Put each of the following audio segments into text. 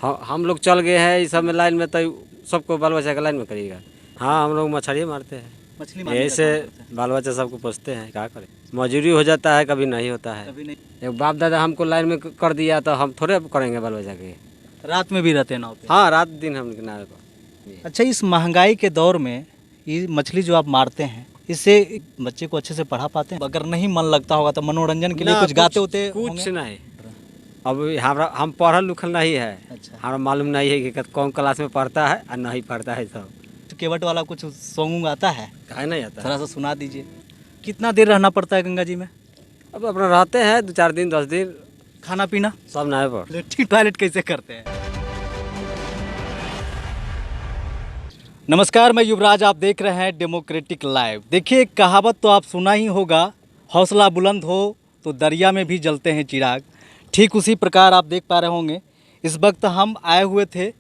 हम लोग चल गए हैं इस सब में लाइन में, तो सबको बाल बच्चा का लाइन में करिएगा। हाँ, हम लोग मछली मारते हैं, मछली मारने यही का से काम करते हैं। बाल बच्चा सबको पोसते हैं। क्या करें, मजूरी हो जाता है, कभी नहीं होता है। कभी नहीं। एक बाप दादा हमको लाइन में कर दिया तो हम थोड़े करेंगे बाल बच्चा के। रात में भी रहते हैं नाव पे? हाँ, रात दिन हम किनारे पर। अच्छा, इस महंगाई के दौर में ये मछली जो आप मारते हैं, इससे बच्चे को अच्छे से पढ़ा पाते हैं? अगर नहीं मन लगता होगा तो मनोरंजन के लिए ना, कुछ गाते होते कुछ होंगे? नहीं। अब हम पढ़ल लिखल नहीं है। अच्छा, हमारा मालूम नहीं है कि कौन क्लास में पढ़ता है और नहीं पढ़ता है। सब तो केवट वाला कुछ सॉन्ग आता है? काहे नहीं आता है। थोड़ा सा सुना दीजिए। कितना देर रहना पड़ता है गंगा जी में? अब अपना रहते हैं 2-4 दिन 10 दिन, खाना पीना सब नए पर। लेट्रिन टॉयलेट कैसे करते हैं? नमस्कार, मैं युवराज, आप देख रहे हैं डेमोक्रेटिक लाइव। देखिए, एक कहावत तो आप सुना ही होगा, हौसला बुलंद हो तो दरिया में भी जलते हैं चिराग। ठीक उसी प्रकार आप देख पा रहे होंगे, इस वक्त हम आए हुए थे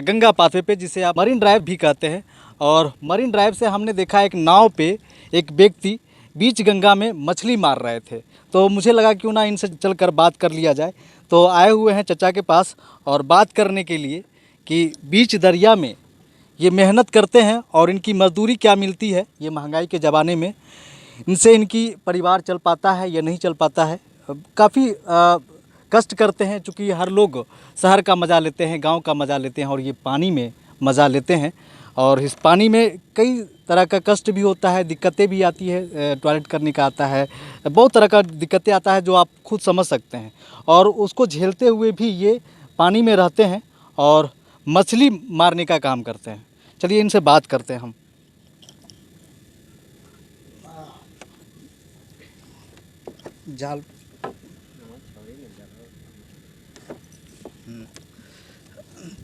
गंगा पाथवे पे, जिसे आप मरीन ड्राइव भी कहते हैं। और मरीन ड्राइव से हमने देखा एक नाव पे एक व्यक्ति बीच गंगा में मछली मार रहे थे, तो मुझे लगा क्यों ना इनसे चलकर बात कर लिया जाए। तो आए हुए हैं चचा के पास और बात करने के लिए कि बीच दरिया में ये मेहनत करते हैं और इनकी मजदूरी क्या मिलती है, ये महंगाई के ज़माने में इनसे इनकी परिवार चल पाता है या नहीं चल पाता है। काफ़ी कष्ट करते हैं, चूँकि हर लोग शहर का मज़ा लेते हैं, गांव का मज़ा लेते हैं और ये पानी में मज़ा लेते हैं। और इस पानी में कई तरह का कष्ट भी होता है, दिक्कतें भी आती है, टॉयलेट करने का आता है, बहुत तरह का दिक्कतें आता है जो आप खुद समझ सकते हैं। और उसको झेलते हुए भी ये पानी में रहते हैं और मछली मारने का काम करते हैं। चलिए इनसे बात करते हैं हम। जाल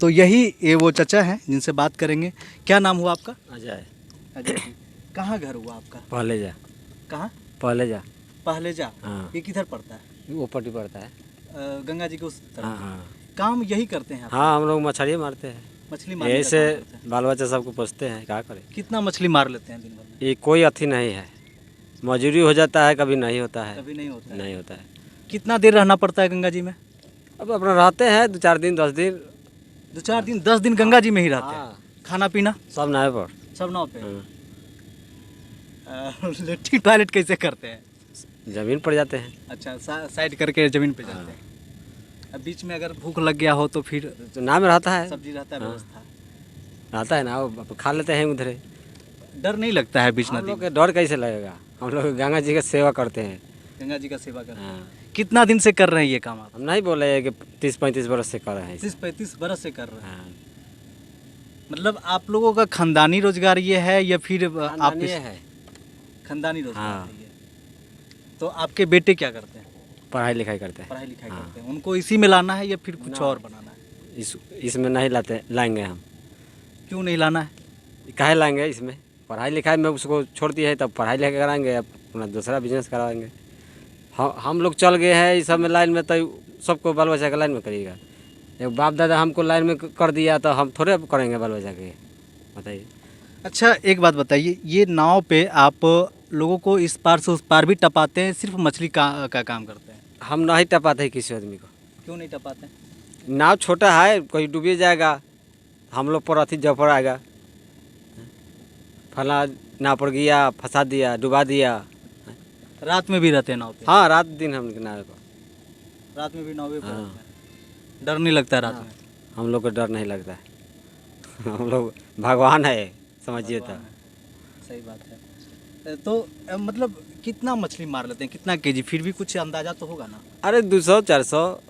तो यही ये वो चचा हैं जिनसे बात करेंगे। क्या नाम हुआ आपका? अजय। अजय जी। कहाँ घर हुआ आपका? पहले जा। कहाँ? पहले जा। पहलेजा। हाँ, ये किधर पड़ता है? वो पट्टी पड़ता है। गंगा जी के उस तरफ। हाँ हाँ। काम यही करते हैं आप? हाँ, हम लोग मछली मारते हैं, मछली मारने यही का से काम करते हैं। बाल बच्चा सबको पोसते हैं। क्या करें, कितना मछली मार लेते हैं दिन भर में? ये कोई अथी नहीं है, मजूरी हो जाता है, कभी नहीं होता है। कभी नहीं होता है। नहीं होता है। कितना देर रहना पड़ता है गंगा जी में? अब अपना रहते हैं 2-4 दिन 10 दिन, 2-4 दिन 10 दिन गंगा जी में ही रहते हैं? हाँ, खाना पीना सब नए पर। सब नाव पे? हाँ, लेट्रिन टॉयलेट कैसे करते हैं? जमीन पर जाते हैं। अच्छा, साइड करके जमीन पे जाते हैं। अब बीच में अगर भूख लग गया हो तो फिर तो नाम में रहता है, सब्जी रहता है, हाँ। व्यवस्था? रहता है ना, वो खा लेते हैं उधर। डर नहीं लगता है बीच हम नदी लोग में? के डर कैसे लगेगा, हम लोग गंगा जी का सेवा करते हैं। गंगा जी का सेवा करते हैं। हाँ। कितना दिन से कर रहे हैं ये काम आप? हम नहीं बोले हैं कि 30-35 बरस से कर रहे हैं इसे। 30-35 बरस से कर रहे हैं? हाँ, मतलब आप लोगों का खानदानी रोजगार ये है या फिर आप खानदानी है। खानदानी रोजगार हाँ। है ये? तो आपके बेटे क्या करते हैं? पढ़ाई लिखाई करते हैं। पढ़ाई लिखाई हाँ। करते हैं। उनको इसी में लाना है या फिर कुछ ना। और बनाना है? इसमें नहीं लाएंगे हम। क्यों नहीं लाना है? काहे लाएंगे इसमें, पढ़ाई लिखाई में उसको छोड़ दिए है, तब पढ़ाई लिखाई कराएंगे, अब अपना दूसरा बिजनेस कराएंगे। हम लोग चल गए हैं इस सब में लाइन में, तो सबको बाल बच्चा का लाइन में करिएगा। एक बाप दादा हमको लाइन में कर दिया तो हम थोड़े करेंगे बाल बच्चा के, बताइए। अच्छा, एक बात बताइए, ये नाव पे आप लोगों को इस पार से उस पार भी टपाते हैं, सिर्फ मछली का काम करते हैं? हम नहीं टपाते हैं किसी आदमी को। क्यों नहीं टपाते? नाव छोटा है, कोई डूबी जाएगा, हम लोग पर अथी जफर आएगा, फला नाव पर गया, फंसा दिया, डुबा दिया। रात में भी रहते हैं नाव पे? हाँ, रात दिन हम किनारे पर। रात में भी नाव पे हाँ। रहते हैं? डर नहीं लगता रात में? हम लोग को डर नहीं लगता है। हम लोग भगवान है, समझिए तो। भगवान है। सही बात है। तो मतलब कितना मछली मार लेते हैं, कितना केजी? फिर भी कुछ अंदाजा तो होगा ना? अरे 200-400,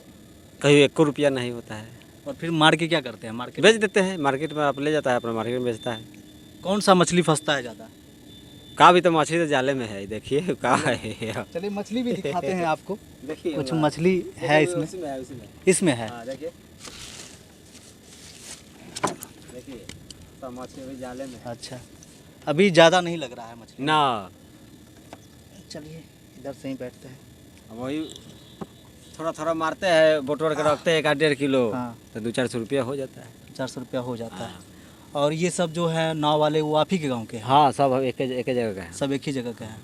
कहीं 1 रुपया नहीं होता है। और फिर मार के क्या करते हैं? मार्केट बेच देते हैं, मार्केट में आप ले जाता है, अपना मार्केट में बेचता है। कौन सा मछली फंसता है ज़्यादा? का भी तो मछली तो जाले में है, देखिए का है। चलिए मछली भी दिखाते हैं आपको। देखिए कुछ मछली है इसमें? इसमें है। देखिए देखिए, सब मछली भी जाले में है। अच्छा, अभी ज़्यादा नहीं लग रहा है मछली ना, चलिए इधर से ही बैठते हैं। अब वही थोड़ा थोड़ा मारते हैं, बोटवर के रखते हैं 1-1.5 किलो, हाँ। तो 200-400 रुपया हो जाता है। 400 रुपया हो जाता है। और ये सब जो है नाव वाले, वो आप ही के गांव के हैं? हाँ, सब एक जगह का है। सब एक ही जगह के हैं?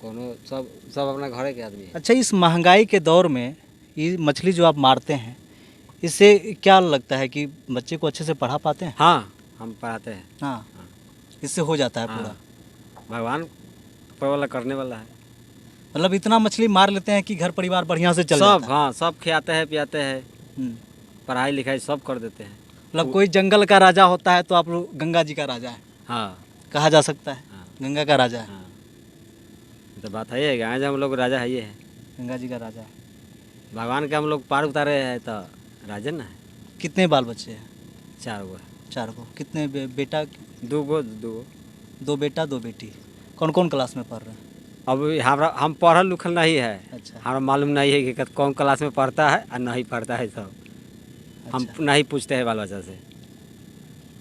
कोनो सब अपना घरे के आदमी है। अच्छा, इस महंगाई के दौर में ये मछली जो आप मारते हैं, इससे क्या लगता है कि बच्चे को अच्छे से पढ़ा पाते हैं? हाँ, हम पढ़ाते हैं। हाँ, इससे हो जाता है पूरा। हाँ, भगवान ऊपर वाला करने वाला है। मतलब इतना मछली मार लेते हैं कि घर परिवार बढ़िया से चल जाता सब है। हाँ, सब खिलाते हैं पियाते हैं, हम्म। पढ़ाई लिखाई सब कर देते हैं। मतलब कोई जंगल का राजा होता है तो आप लोग गंगा जी का राजा है, हाँ कहा जा सकता है। हाँ गंगा का राजा है, हाँ, तो बात है ये, आज हम लोग राजा है ये है। गंगा जी का राजा है। भगवान के हम लोग पार उतारे हैं तो राजा ना है। कितने बाल बच्चे हैं? 4 गो है। 4 को। कितने बेटा? 2 गो। 2 बेटा 2 बेटी। कौन कौन क्लास में पढ़ रहे हैं? अब हमारा हम पढ़ल लिखल नहीं है। अच्छा। हमारा मालूम नहीं है कि कौन क्लास में पढ़ता है और नहीं पढ़ता है सब। हम अच्छा। नहीं पूछते हैं बाल बच्चा से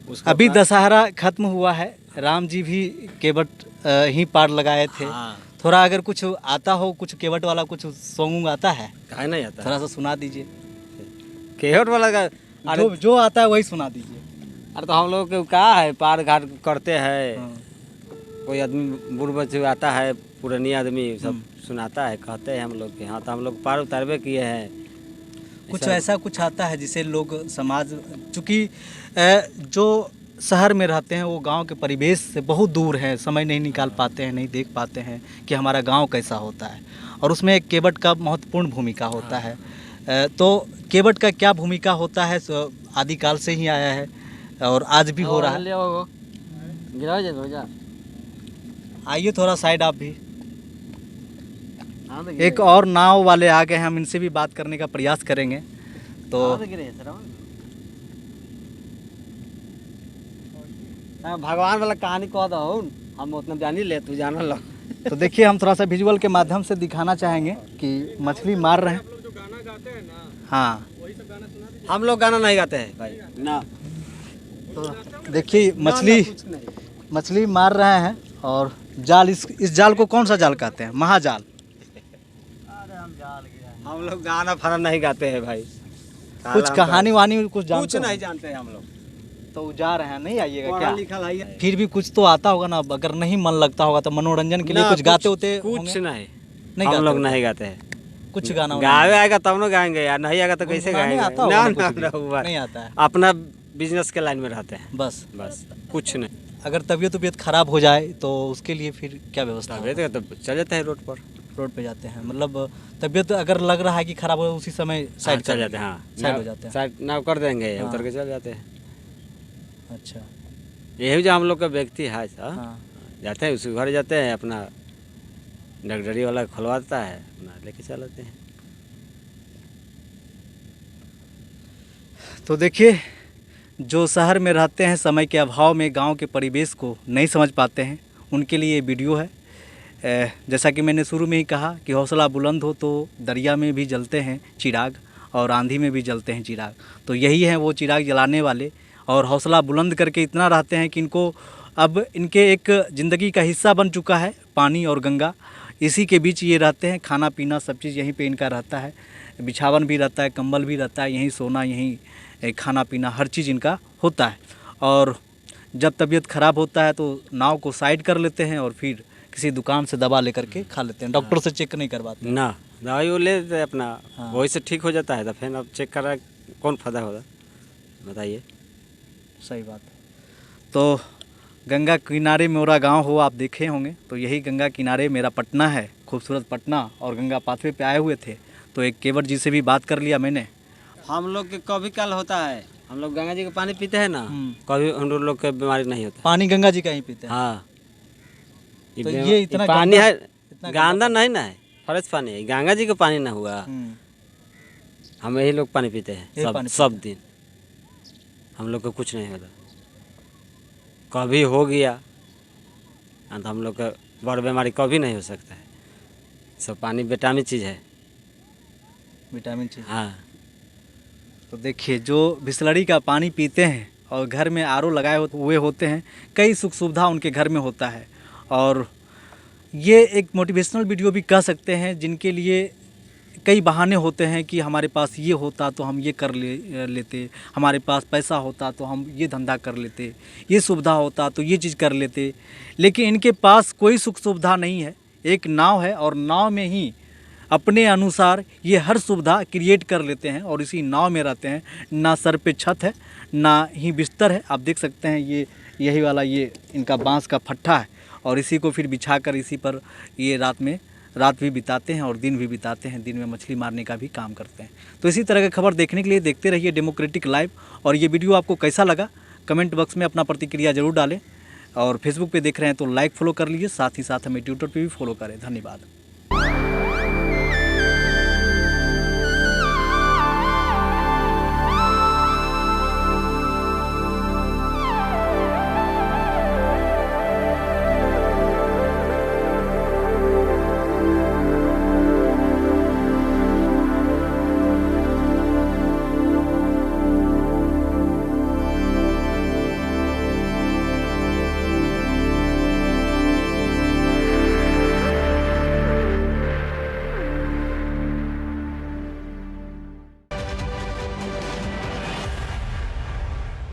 उसको। अभी दशहरा खत्म हुआ है, राम जी भी केवट ही पार लगाए थे। हाँ, थोड़ा अगर कुछ आता हो, कुछ केवट वाला कुछ सॉन्ग आता है, काहे नहीं आता थोड़ा सा सुना दीजिए। केहट वाला का। अरे जो आता है वही सुना दीजिए। अरे तो हम लोग के का है, पार घाट करते हैं। हाँ। कोई आदमी बूढ़ बच्चे आता है, पुरानी आदमी सब सुनाता है, कहते हैं हम लोग के। हाँ, तो हम लोग पार उतारवे किए हैं। कुछ ऐसा कुछ आता है जिसे लोग समाज, चूँकि जो शहर में रहते हैं वो गांव के परिवेश से बहुत दूर है, समय नहीं निकाल पाते हैं, नहीं देख पाते हैं कि हमारा गांव कैसा होता है, और उसमें एक केवट का महत्वपूर्ण भूमिका होता है। तो केवट का क्या भूमिका होता है, आदिकाल से ही आया है और आज भी हो रहा है। आइए थोड़ा साइड आप भी। एक और नाव वाले आ गए हैं, हम इनसे भी बात करने का प्रयास करेंगे। तो भगवान वाला कहानी कह दो, हम उतना जानी ले, तू जाना लो। तो देखिए, हम थोड़ा सा विजुअल के माध्यम से दिखाना चाहेंगे कि मछली मार रहे हैं। हाँ, हम लोग गाना नहीं गाते हैं भाई ना। तो देखिए मछली मार रहे हैं, और जाल, इस जाल को कौन सा जाल कहते हैं? महाजाल। हम लोग गाना फाना नहीं गाते हैं भाई। कुछ कहानी वानी कुछ जानते कुछ हो? नहीं जानते हैं हम लोग। तो जा रहे हैं, नहीं आइएगा पढ़ा क्या? लिखा है। फिर भी कुछ तो आता होगा ना, अगर नहीं मन लगता होगा तो मनोरंजन के लिए ना, कुछ गाते होते कुछ होंगे? नहीं, नहीं हम गाते लोग होते? नहीं गाते हैं। कुछ गाना गावे आएगा तब ना गाएंगे यार, नहीं आएगा तो कैसे गुनगुनाने गाएंगे? आता होगा ना ना कुछ भी? ना, हुआ नहीं आता है, अपना बिजनेस के लाइन में रहते हैं बस। बस, कुछ नहीं। अगर तबीयत खराब हो जाए तो उसके लिए फिर क्या व्यवस्था है? तबियत तो चल जाते हैं रोड पर। रोड पे जाते हैं, मतलब तबीयत अगर लग रहा है कि खराब हो, उसी समय साइड चल जाते हैं। हाँ, साइड हो जाते हैं। साइड नाव कर देंगे, हाँ। उतर के चल जाते हैं। अच्छा। यही जो हम लोग का व्यक्ति है सा, हाँ। जाते हैं उसके घर जाते हैं, अपना डगडरी वाला खुलवाता है, अपना लेके चल आते हैं। तो देखिए, जो शहर में रहते हैं, समय के अभाव में गांव के परिवेश को नहीं समझ पाते हैं, उनके लिए ये वीडियो है। जैसा कि मैंने शुरू में ही कहा कि हौसला बुलंद हो तो दरिया में भी जलते हैं चिराग, और आंधी में भी जलते हैं चिराग। तो यही है वो चिराग जलाने वाले, और हौसला बुलंद करके इतना रहते हैं कि इनको अब इनके एक ज़िंदगी का हिस्सा बन चुका है पानी और गंगा। इसी के बीच ये रहते हैं, खाना पीना सब चीज़ यहीं पे इनका रहता है, बिछावन भी रहता है, कंबल भी रहता है, यहीं सोना, यहीं खाना पीना, हर चीज़ इनका होता है। और जब तबीयत ख़राब होता है तो नाव को साइड कर लेते हैं और फिर किसी दुकान से दवा लेकर के खा लेते हैं, डॉक्टर से चेक नहीं करवाते ना, दवाई वो ले लेते हैं अपना। हाँ। वही से ठीक हो जाता है, तो फिर अब चेक कर रहा है, कौन फायदा होगा बताइए। सही बात है। तो गंगा किनारे मेरा गांव हो, आप देखे होंगे, तो यही गंगा किनारे मेरा पटना है, खूबसूरत पटना, और गंगा पाथवे पे आए हुए थे तो एक केवट जी से भी बात कर लिया मैंने। हम लोग के कभी काल होता है, हम लोग गंगा जी का पानी पीते हैं ना, कभी हम लोग के बीमारी नहीं होता। पानी गंगा जी का ही पीते हैं। हाँ, तो ये इतना पानी है, इतना गंदा नहीं ना है, फ्रेश पानी है, गंगा जी का पानी ना हुआ। हम यही लोग पानी पीते हैं सब दिन, हम लोग को कुछ नहीं होता। कभी हो गया तो हम लोग का बड़ बीमारी कभी नहीं हो सकता है। सब पानी विटामिन चीज़ है, विटामिन चीज। हाँ। तो देखिए, जो बिसलरी का पानी पीते हैं और घर में आरओ लगाए हुए होते हैं, कई सुख सुविधा उनके घर में होता है। और ये एक मोटिवेशनल वीडियो भी कह सकते हैं, जिनके लिए कई बहाने होते हैं कि हमारे पास ये होता तो हम ये कर लेते, हमारे पास पैसा होता तो हम ये धंधा कर लेते, ये सुविधा होता तो ये चीज़ कर लेते। लेकिन इनके पास कोई सुख सुविधा नहीं है, एक नाव है और नाव में ही अपने अनुसार ये हर सुविधा क्रिएट कर लेते हैं और इसी नाव में रहते हैं। ना सर पे छत है, ना ही बिस्तर है। आप देख सकते हैं ये यही वाला ये इनका बांस का फट्ठा है और इसी को फिर बिछाकर इसी पर ये रात भी बिताते हैं और दिन भी बिताते हैं। दिन में मछली मारने का भी काम करते हैं। तो इसी तरह की खबर देखने के लिए देखते रहिए डेमोक्रेटिक लाइव। और ये वीडियो आपको कैसा लगा कमेंट बॉक्स में अपना प्रतिक्रिया जरूर डालें। और फेसबुक पे देख रहे हैं तो लाइक फॉलो कर लीजिए, साथ ही साथ हमें ट्विटर पे भी फॉलो करें। धन्यवाद।